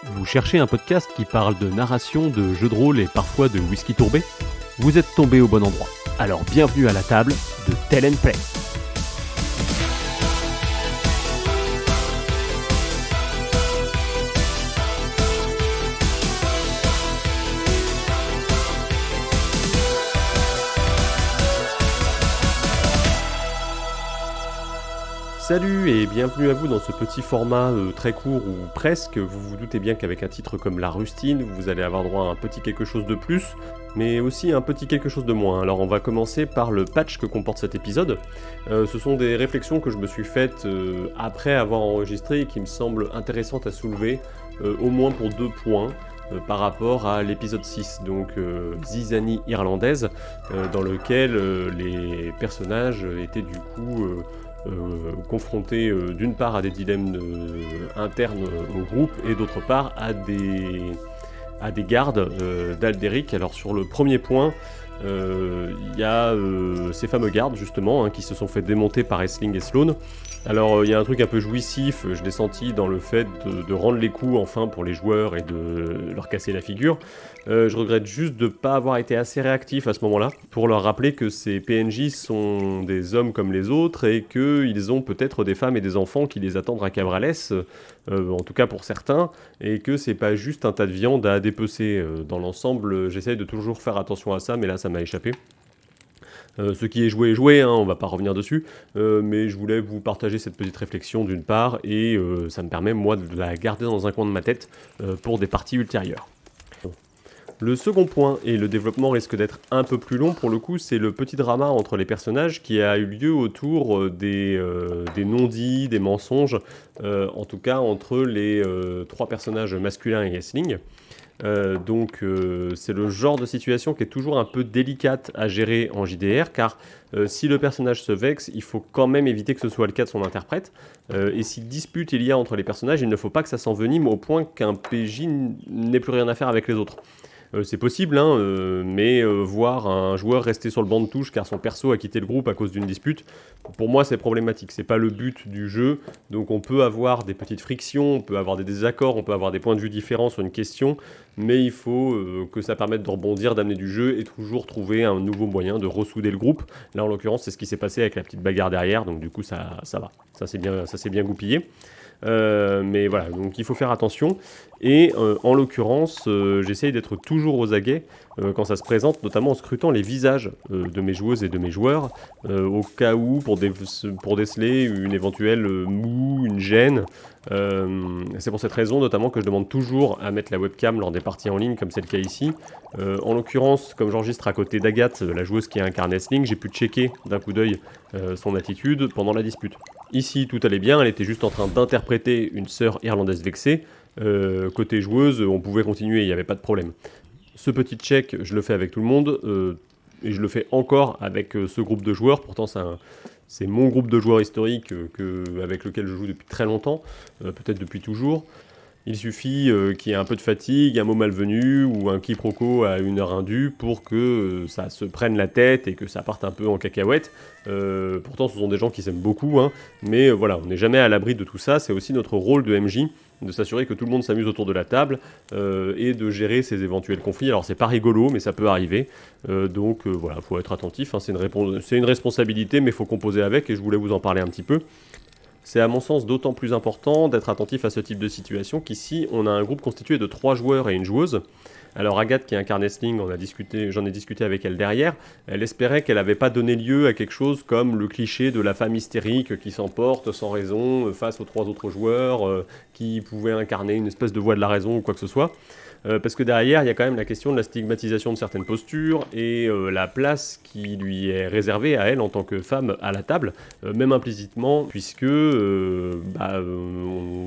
Vous cherchez un podcast qui parle de narration, de jeux de rôle et parfois de whisky tourbé? Vous êtes tombé au bon endroit. Alors bienvenue à la table de Tell and Play. Salut et bienvenue à vous dans ce petit format très court ou presque. Vous vous doutez bien qu'avec un titre comme La Rustine, vous allez avoir droit à un petit quelque chose de plus, mais aussi un petit quelque chose de moins. Alors on va commencer par le patch que comporte cet épisode. Ce sont des réflexions que je me suis faites après avoir enregistré et qui me semblent intéressantes à soulever, au moins pour 2 points. Par rapport à l'épisode 6, donc Zizanie irlandaise, dans lequel les personnages étaient du coup confrontés d'une part à des dilemmes internes au groupe et d'autre part à des gardes d'Alderic. Alors sur le premier point, il y a ces fameux gardes justement qui se sont fait démonter par Aisling et Sloane. Alors il y a un truc un peu jouissif, je l'ai senti dans le fait de rendre les coups enfin pour les joueurs et de leur casser la figure. Je regrette juste de ne pas avoir été assez réactif à ce moment-là pour leur rappeler que ces PNJ sont des hommes comme les autres et qu'ils ont peut-être des femmes et des enfants qui les attendent à Cabrales, en tout cas pour certains, et que c'est pas juste un tas de viande à dépecer. Dans l'ensemble, j'essaye de toujours faire attention à ça, mais là ça m'a échappé. Ce qui est joué, on va pas revenir dessus, mais je voulais vous partager cette petite réflexion d'une part, et ça me permet moi de la garder dans un coin de ma tête pour des parties ultérieures. Le second point, et le développement risque d'être un peu plus long pour le coup, c'est le petit drama entre les personnages qui a eu lieu autour des non-dits, des mensonges, en tout cas entre les 3 personnages masculins et Aisling. C'est le genre de situation qui est toujours un peu délicate à gérer en JDR, car si le personnage se vexe, il faut quand même éviter que ce soit le cas de son interprète, et si dispute il y a entre les personnages, il ne faut pas que ça s'envenime au point qu'un PJ n'ait plus rien à faire avec les autres. C'est possible, mais voir un joueur rester sur le banc de touche car son perso a quitté le groupe à cause d'une dispute, pour moi c'est problématique, c'est pas le but du jeu, donc on peut avoir des petites frictions, on peut avoir des désaccords, on peut avoir des points de vue différents sur une question, mais il faut que ça permette de rebondir, d'amener du jeu et toujours trouver un nouveau moyen de ressouder le groupe. Là en l'occurrence c'est ce qui s'est passé avec la petite bagarre derrière, donc du coup ça va, ça s'est bien goupillé. Mais voilà, donc il faut faire attention. Et en l'occurrence, j'essaye d'être toujours aux aguets quand ça se présente, notamment en scrutant les visages de mes joueuses et de mes joueurs, au cas où, pour déceler une éventuelle moue, une gêne. C'est pour cette raison notamment que je demande toujours à mettre la webcam lors des parties en ligne, comme c'est le cas ici. En l'occurrence, comme j'enregistre à côté d'Agathe, la joueuse qui incarne Aisling, j'ai pu checker d'un coup d'œil son attitude pendant la dispute. Ici, tout allait bien, elle était juste en train d'interpréter une sœur irlandaise vexée. Côté joueuse, on pouvait continuer, il n'y avait pas de problème. Ce petit check, je le fais avec tout le monde, et je le fais encore avec ce groupe de joueurs. Pourtant, c'est mon groupe de joueurs historique avec lequel je joue depuis très longtemps, peut-être depuis toujours. Il suffit qu'il y ait un peu de fatigue, un mot malvenu ou un quiproquo à une heure indue pour que ça se prenne la tête et que ça parte un peu en cacahuète. Pourtant, ce sont des gens qui s'aiment beaucoup, mais voilà, on n'est jamais à l'abri de tout ça. C'est aussi notre rôle de MJ, de s'assurer que tout le monde s'amuse autour de la table et de gérer ces éventuels conflits. Alors, c'est pas rigolo, mais ça peut arriver. Voilà, il faut être attentif. C'est une responsabilité, mais il faut composer avec et je voulais vous en parler un petit peu. C'est à mon sens d'autant plus important d'être attentif à ce type de situation qu'ici on a un groupe constitué de 3 joueurs et une joueuse. Alors Agathe qui incarne Aisling, j'en ai discuté avec elle derrière, elle espérait qu'elle n'avait pas donné lieu à quelque chose comme le cliché de la femme hystérique qui s'emporte sans raison face aux 3 autres joueurs, qui pouvaient incarner une espèce de voix de la raison ou quoi que ce soit. Parce que derrière, il y a quand même la question de la stigmatisation de certaines postures et la place qui lui est réservée à elle en tant que femme à la table, même implicitement, puisque on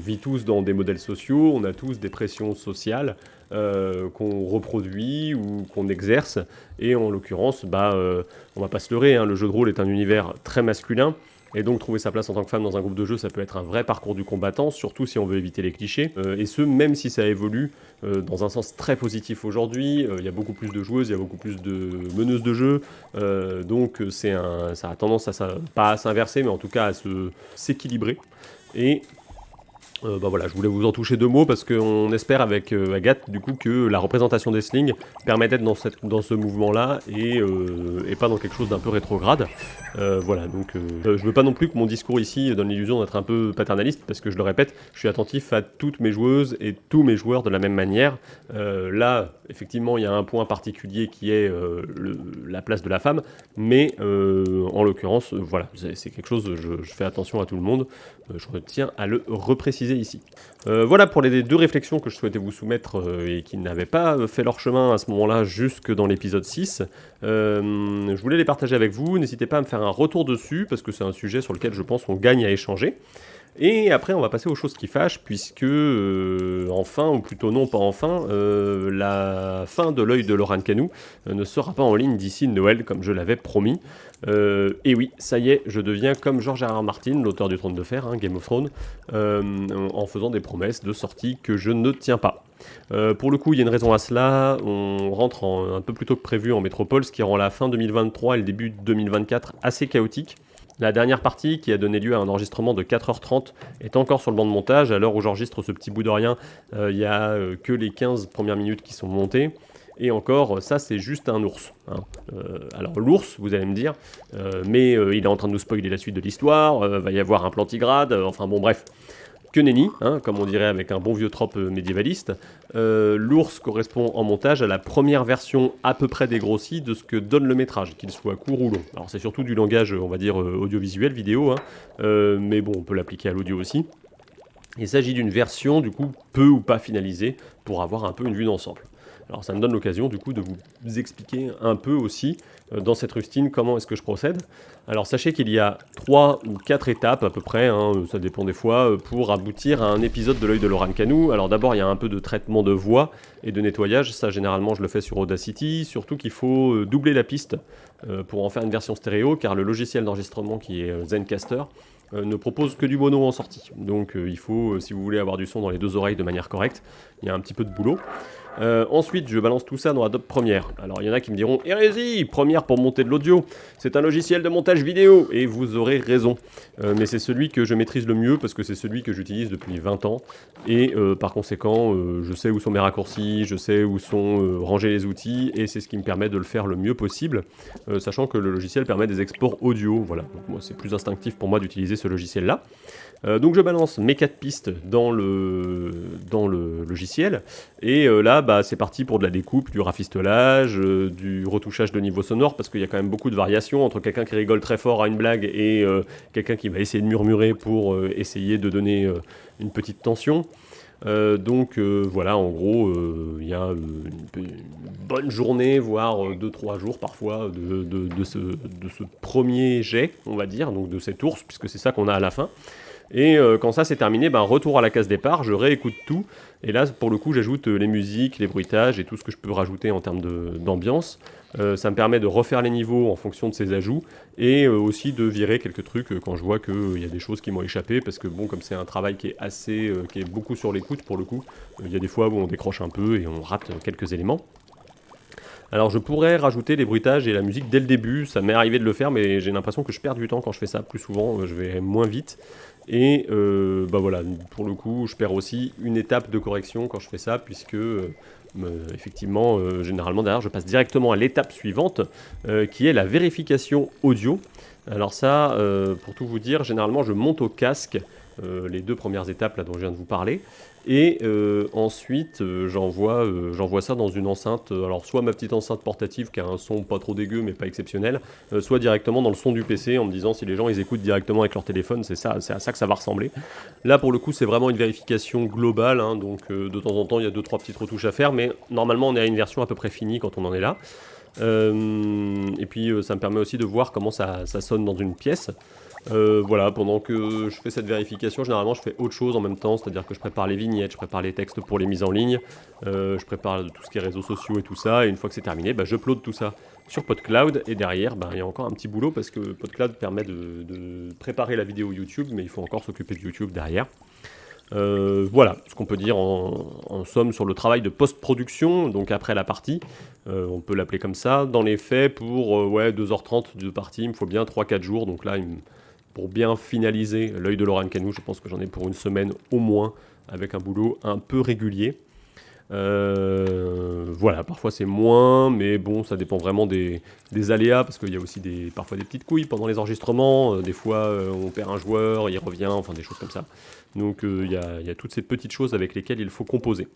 vit tous dans des modèles sociaux, on a tous des pressions sociales qu'on reproduit ou qu'on exerce, et en l'occurrence, on va pas se leurrer, le jeu de rôle est un univers très masculin, et donc trouver sa place en tant que femme dans un groupe de jeu, ça peut être un vrai parcours du combattant, surtout si on veut éviter les clichés, et ce, même si ça évolue dans un sens très positif aujourd'hui. Il y a beaucoup plus de joueuses, il y a beaucoup plus de meneuses de jeu, donc ça a tendance pas à s'inverser, mais en tout cas à s'équilibrer. Et Bah voilà, je voulais vous en toucher 2 mots parce qu'on espère avec Agathe du coup que la représentation des slings permet d'être dans ce mouvement-là et pas dans quelque chose d'un peu rétrograde. Voilà, donc je veux pas non plus que mon discours ici donne l'illusion d'être un peu paternaliste parce que je le répète, je suis attentif à toutes mes joueuses et tous mes joueurs de la même manière. Là, effectivement, il y a un point particulier qui est la place de la femme, mais en l'occurrence, voilà, c'est quelque chose, je fais attention à tout le monde. Je tiens à le repréciser ici. Voilà pour les 2 réflexions que je souhaitais vous soumettre et qui n'avaient pas fait leur chemin à ce moment-là jusque dans l'épisode 6. Je voulais les partager avec vous, n'hésitez pas à me faire un retour dessus parce que c'est un sujet sur lequel je pense qu'on gagne à échanger. Et après, on va passer aux choses qui fâchent, puisque, enfin, ou plutôt non, pas enfin, la fin de l'œil de Laurent Canou ne sera pas en ligne d'ici Noël, comme je l'avais promis. Et oui, ça y est, je deviens comme George R.R. Martin, l'auteur du Trône de Fer, hein, Game of Thrones, en faisant des promesses de sortie que je ne tiens pas. Pour le coup, il y a une raison à cela. On rentre un peu plus tôt que prévu en métropole, ce qui rend la fin 2023 et le début 2024 assez chaotique. La dernière partie, qui a donné lieu à un enregistrement de 4h30, est encore sur le banc de montage. À l'heure où j'enregistre ce petit bout de rien, il n'y a que les 15 premières minutes qui sont montées. Et encore, ça c'est juste un ours. Hein. Alors l'ours, vous allez me dire, mais il est en train de nous spoiler la suite de l'histoire, va y avoir un plantigrade, enfin bon bref. Que nenni, hein, comme on dirait avec un bon vieux trope médiévaliste. L'ours correspond en montage à la première version à peu près dégrossie de ce que donne le métrage, qu'il soit court ou long. Alors c'est surtout du langage, on va dire, audiovisuel, vidéo, hein, mais bon, on peut l'appliquer à l'audio aussi. Il s'agit d'une version, du coup, peu ou pas finalisée, pour avoir un peu une vue d'ensemble. Alors ça me donne l'occasion du coup de vous expliquer un peu aussi dans cette rustine comment est-ce que je procède. Alors sachez qu'il y a 3 ou 4 étapes à peu près, hein, ça dépend des fois, pour aboutir à un épisode de l'œil de Laurent Canou. Alors d'abord il y a un peu de traitement de voix et de nettoyage, ça généralement je le fais sur Audacity, surtout qu'il faut doubler la piste pour en faire une version stéréo car le logiciel d'enregistrement qui est Zencastr ne propose que du mono en sortie. Donc il faut, si vous voulez avoir du son dans les 2 oreilles de manière correcte, il y a un petit peu de boulot. Ensuite, je balance tout ça dans Adobe Premiere. Alors, il y en a qui me diront « Hérésie, Premiere pour monter de l'audio, c'est un logiciel de montage vidéo !» Et vous aurez raison. Mais c'est celui que je maîtrise le mieux parce que c'est celui que j'utilise depuis 20 ans. Et par conséquent, je sais où sont mes raccourcis, je sais où sont rangés les outils, et c'est ce qui me permet de le faire le mieux possible, sachant que le logiciel permet des exports audio. Voilà, donc moi, c'est plus instinctif pour moi d'utiliser ce logiciel-là. Donc je balance mes 4 pistes dans le logiciel et là bah, c'est parti pour de la découpe, du rafistolage, du retouchage de niveau sonore parce qu'il y a quand même beaucoup de variations entre quelqu'un qui rigole très fort à une blague et quelqu'un qui va essayer de murmurer pour essayer de donner une petite tension. Donc voilà, en gros, il y a une bonne journée, voire 2-3 jours parfois de ce premier jet, on va dire, donc de cet ours, puisque c'est ça qu'on a à la fin. Et quand ça c'est terminé, ben, retour à la case départ, je réécoute tout. Et là, pour le coup, j'ajoute les musiques, les bruitages et tout ce que je peux rajouter en termes d'ambiance. Ça me permet de refaire les niveaux en fonction de ces ajouts et aussi de virer quelques trucs quand je vois qu'il y a des choses qui m'ont échappé. Parce que bon, comme c'est un travail qui est beaucoup sur l'écoute pour le coup, il y a des fois où on décroche un peu et on rate quelques éléments. Alors je pourrais rajouter les bruitages et la musique dès le début, ça m'est arrivé de le faire, mais j'ai l'impression que je perds du temps quand je fais ça. Plus souvent, je vais moins vite. Et bah voilà, pour le coup, je perds aussi une étape de correction quand je fais ça, puisque effectivement, généralement derrière, je passe directement à l'étape suivante, qui est la vérification audio. Alors ça, pour tout vous dire, généralement, je monte au casque les 2 premières étapes là dont je viens de vous parler. Et ensuite, j'envoie ça dans une enceinte, alors soit ma petite enceinte portative qui a un son pas trop dégueu mais pas exceptionnel, soit directement dans le son du PC en me disant si les gens ils écoutent directement avec leur téléphone, c'est à ça que ça va ressembler. Là pour le coup c'est vraiment une vérification globale, hein, donc de temps en temps il y a 2-3 petites retouches à faire, mais normalement on est à une version à peu près finie quand on en est là. Et puis ça me permet aussi de voir comment ça sonne dans une pièce. Voilà, pendant que je fais cette vérification, généralement je fais autre chose en même temps, c'est-à-dire que je prépare les vignettes, je prépare les textes pour les mises en ligne, je prépare tout ce qui est réseaux sociaux et tout ça, et une fois que c'est terminé, bah, j'upload tout ça sur PodCloud, et derrière, bah, il y a encore un petit boulot, parce que PodCloud permet de préparer la vidéo YouTube, mais il faut encore s'occuper de YouTube derrière. Voilà ce qu'on peut dire en somme sur le travail de post-production, donc après la partie, on peut l'appeler comme ça. Dans les faits, pour 2h30 de partie, il me faut bien 3-4 jours, donc là pour bien finaliser l'œil de Laurent Canou. Je pense que j'en ai pour une semaine au moins, avec un boulot un peu régulier. Voilà, parfois c'est moins, mais bon, ça dépend vraiment des aléas, parce qu'il y a aussi parfois des petites couilles pendant les enregistrements, des fois on perd un joueur, il revient, enfin des choses comme ça. Donc il y a toutes ces petites choses avec lesquelles il faut composer.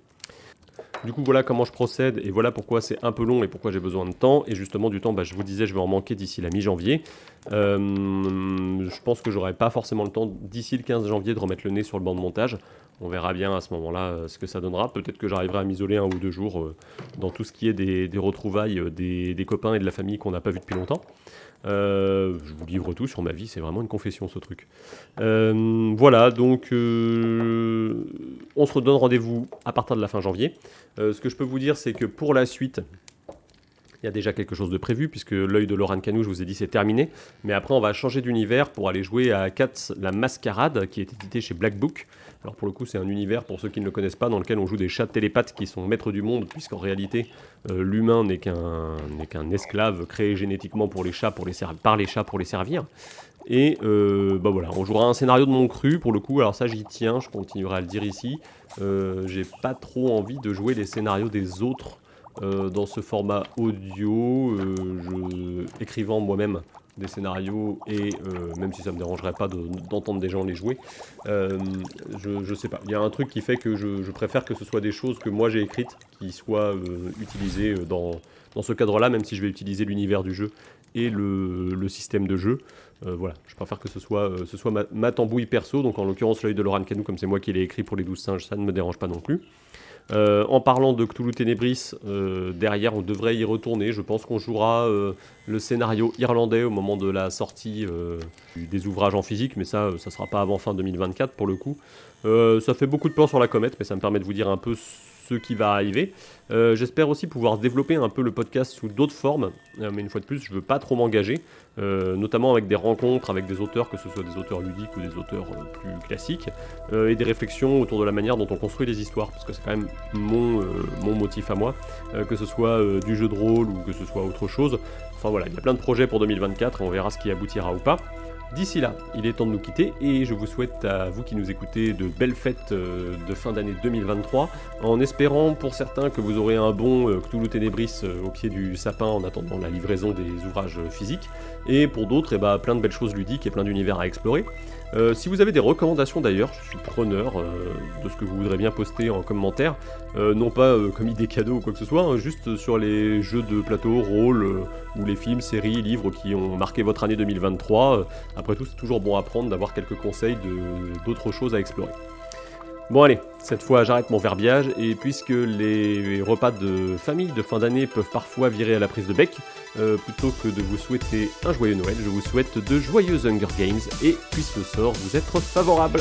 Du coup, voilà comment je procède et voilà pourquoi c'est un peu long et pourquoi j'ai besoin de temps. Et justement, du temps, je vous disais, je vais en manquer d'ici la mi-janvier. Je pense que j'aurai pas forcément le temps d'ici le 15 janvier de remettre le nez sur le banc de montage. On verra bien à ce moment-là ce que ça donnera. Peut-être que j'arriverai à m'isoler 1 ou 2 jours dans tout ce qui est des retrouvailles des copains et de la famille qu'on n'a pas vu depuis longtemps. Je vous livre tout sur ma vie, c'est vraiment une confession ce truc. Voilà, donc on se redonne rendez-vous à partir de la fin janvier. Ce que je peux vous dire, c'est que pour la suite, il y a déjà quelque chose de prévu, puisque l'œil de Laurent Canou, je vous ai dit, c'est terminé. Mais après, on va changer d'univers pour aller jouer à Cats la Mascarade, qui est édité chez Black Book. Alors pour le coup, c'est un univers, pour ceux qui ne le connaissent pas, dans lequel on joue des chats télépathes qui sont maîtres du monde, puisqu'en réalité, l'humain n'est qu'un esclave créé génétiquement pour les chats, par les chats pour les servir. Et voilà, on jouera un scénario de mon cru, pour le coup, alors ça j'y tiens, je continuerai à le dire ici. J'ai pas trop envie de jouer les scénarios des autres dans ce format audio, écrivant moi-même des scénarios et même si ça me dérangerait pas d'entendre des gens les jouer, je sais pas. Il y a un truc qui fait que je préfère que ce soit des choses que moi j'ai écrites qui soient utilisées dans ce cadre-là, même si je vais utiliser l'univers du jeu et le système de jeu. Voilà, je préfère que ce soit ma tambouille perso, donc en l'occurrence l'œil de Laurent Canou, comme c'est moi qui l'ai écrit pour les 12 singes, ça ne me dérange pas non plus. En parlant de Cthulhu Ténébris, derrière on devrait y retourner. Je pense qu'on jouera le scénario irlandais au moment de la sortie des ouvrages en physique, mais ça sera pas avant fin 2024 pour le coup. Ça fait beaucoup de plans sur la comète, mais ça me permet de vous dire un peu ce qui va arriver. J'espère aussi pouvoir développer un peu le podcast sous d'autres formes, mais une fois de plus, je veux pas trop m'engager, notamment avec des rencontres avec des auteurs, que ce soit des auteurs ludiques ou des auteurs plus classiques, et des réflexions autour de la manière dont on construit les histoires, parce que c'est quand même mon motif à moi, que ce soit du jeu de rôle ou que ce soit autre chose. Enfin voilà, il y a plein de projets pour 2024 et on verra ce qui aboutira ou pas. D'ici là, il est temps de nous quitter et je vous souhaite à vous qui nous écoutez de belles fêtes de fin d'année 2023, en espérant pour certains que vous aurez un bon Cthulhu Ténébris au pied du sapin en attendant la livraison des ouvrages physiques, et pour d'autres, plein de belles choses ludiques et plein d'univers à explorer. Si vous avez des recommandations d'ailleurs, je suis preneur de ce que vous voudrez bien poster en commentaire, non pas comme idée cadeau ou quoi que ce soit, hein, juste sur les jeux de plateau, rôle, ou les films, séries, livres qui ont marqué votre année 2023. Après tout, c'est toujours bon à prendre d'avoir quelques conseils d'autres choses à explorer. Bon allez, cette fois j'arrête mon verbiage, et puisque les repas de famille de fin d'année peuvent parfois virer à la prise de bec, plutôt que de vous souhaiter un joyeux Noël, je vous souhaite de joyeux Hunger Games, et puisse le sort vous être favorable.